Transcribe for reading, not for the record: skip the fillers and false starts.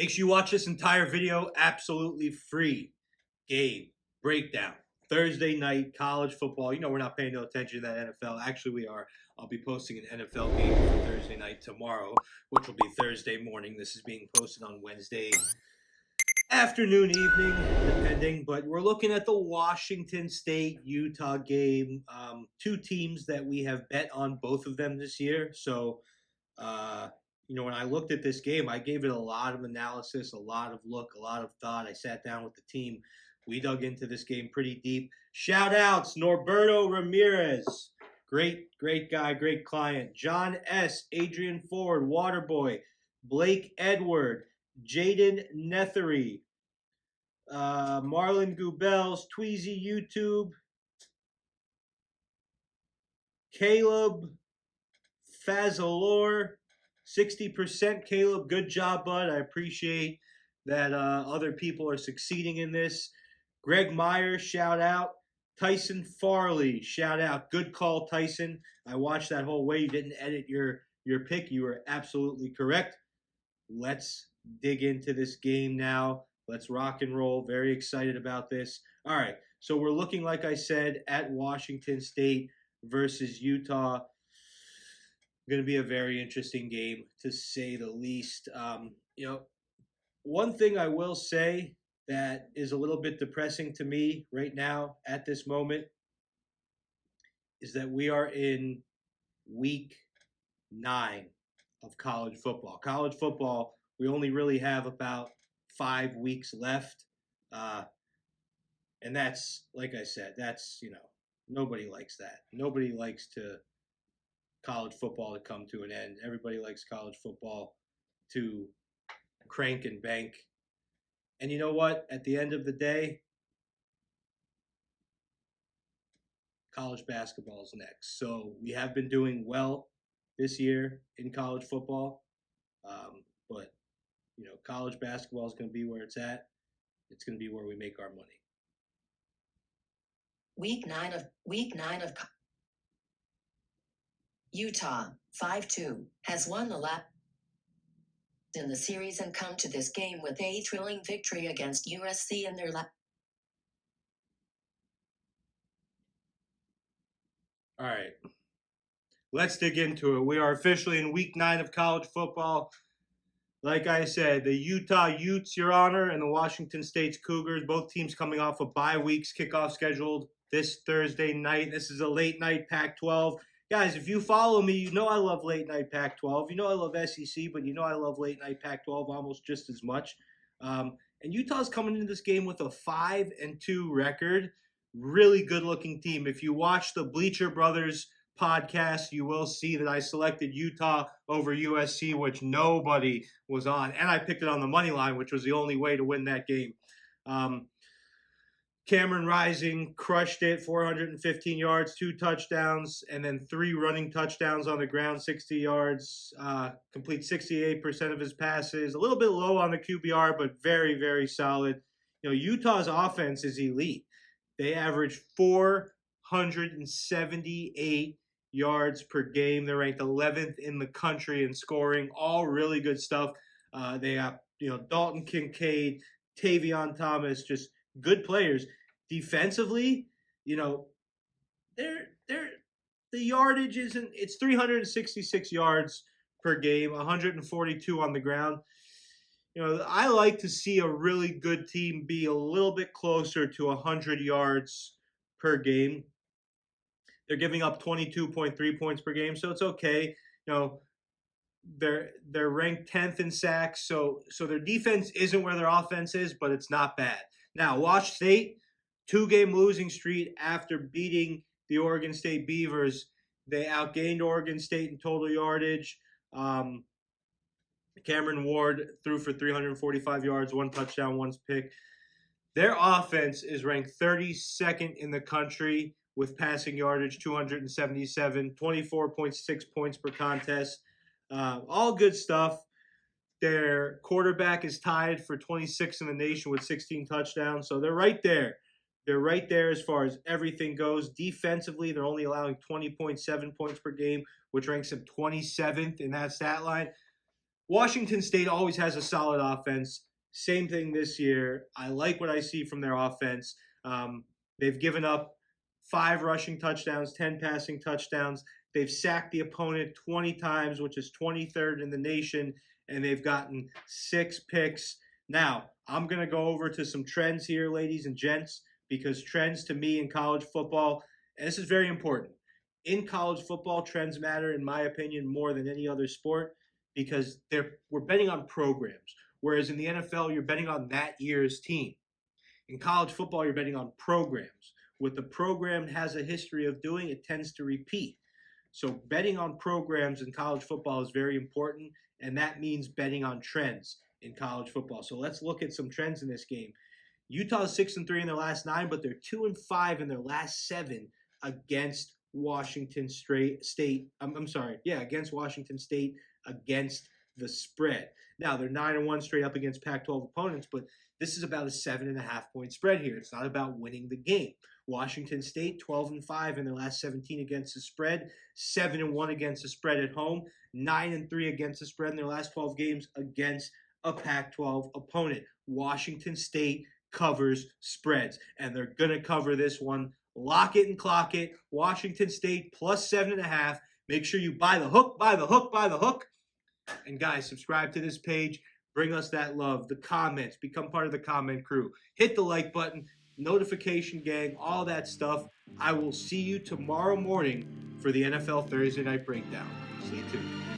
Make sure you watch this entire video absolutely free. Game breakdown. Thursday night college football. You know we're not paying no attention to that NFL. Actually, we are. I'll be posting an NFL game for Thursday night tomorrow, which will be Thursday morning. This is being posted on Wednesday afternoon, evening, depending. But we're looking at the Washington State-Utah game. Two teams that we have bet on both of them this year. So, when I looked at this game, I gave it a lot of analysis, a lot of look, a lot of thought. I sat down with the team. We dug into this game pretty deep. Shout outs, Norberto Ramirez. Great guy, great client. John S., Adrian Ford, Waterboy, Blake Edward, Jaden Nethery, Marlon Gubels, Tweezy YouTube, Caleb Fazalor, 60%. Caleb, good job, bud. I appreciate that other people are succeeding in this. Greg Myers, shout out. Tyson Farley, shout out. Good call, Tyson. I watched that whole way. You didn't edit your pick. You were absolutely correct. Let's dig into this game now. Let's rock and roll. Very excited about this. All right, so we're looking, like I said, at Washington State versus Utah. Going to be a very interesting game, to say the least. One thing I will say that is a little bit depressing to me right now at this moment is that we are in week 9 of college football. College football, we only really have about 5 weeks left. And that's, like I said, that's, nobody likes that. Nobody likes college football to come to an end. Everybody likes college football to crank and bank. And you know what? At the end of the day, college basketball is next. So we have been doing well this year in college football. But college basketball is going to be where it's at. It's going to be where we make our money. Week 9 of Utah, 5-2, has won the last in the series and come to this game with a thrilling victory against USC in their All right. Let's dig into it. We are officially in week 9 of college football. Like I said, the Utah Utes, Your Honor, and the Washington State's Cougars, both teams coming off of bye weeks, kickoff scheduled this Thursday night. This is a late night Pac-12. Guys, if you follow me, you know I love late night Pac-12. You know I love SEC, but you know I love late night Pac-12 almost just as much. And Utah's coming into this game with a 5-2 record. Really good-looking team. If you watch the Bleacher Brothers podcast, you will see that I selected Utah over USC, which nobody was on. And I picked it on the money line, which was the only way to win that game. Cameron Rising crushed it, 415 yards, 2 touchdowns, and then 3 running touchdowns on the ground, 60 yards, complete 68% of his passes. A little bit low on the QBR, but very, very solid. Utah's offense is elite. They average 478 yards per game. They're ranked 11th in the country in scoring. All really good stuff. They have, Dalton Kincaid, Tavion Thomas, just good players. Defensively, the yardage isn't. It's 366 yards per game, 142 on the ground. I like to see a really good team be a little bit closer to 100 yards per game. They're giving up 22.3 points per game, so it's okay. They're ranked 10th in sacks, so their defense isn't where their offense is, but it's not bad. Now, Wash State, 2-game losing streak after beating the Oregon State Beavers. They outgained Oregon State in total yardage. Cameron Ward threw for 345 yards, 1 touchdown, 1 pick. Their offense is ranked 32nd in the country with passing yardage, 277, 24.6 points per contest. All good stuff. Their quarterback is tied for 26th in the nation with 16 touchdowns. So they're right there. They're right there as far as everything goes. Defensively, they're only allowing 20.7 points per game, which ranks them 27th in that stat line. Washington State always has a solid offense. Same thing this year. I like what I see from their offense. They've given up 5 rushing touchdowns, 10 passing touchdowns. They've sacked the opponent 20 times, which is 23rd in the nation, and they've gotten 6 picks. Now, I'm going to go over to some trends here, ladies and gents, because trends to me in college football, and this is very important. In college football, trends matter, in my opinion, more than any other sport because we're betting on programs. Whereas in the NFL, you're betting on that year's team. In college football, you're betting on programs. What the program has a history of doing, it tends to repeat. So betting on programs in college football is very important, and that means betting on trends in college football. So let's look at some trends in this game. Utah's 6-3 in their last 9, but they're 2-5 in their last 7 against Washington State. Against Washington State against the spread. Now they're 9-1 straight up against Pac-12 opponents, but this is about a 7.5 point spread here. It's not about winning the game. Washington State 12-5 in their last 17 against the spread, 7-1 against the spread at home, 9-3 against the spread in their last 12 games against a Pac-12 opponent. Washington State covers spreads, and they're gonna cover this one. Lock it and clock it. Washington State plus 7.5. Make sure you buy the hook, buy the hook, buy the hook. And guys, subscribe to this page. Bring us that love, the comments. Become part of the comment crew. Hit the like button, notification gang, all that stuff. I will see you tomorrow morning for the NFL Thursday Night Breakdown. Stay tuned.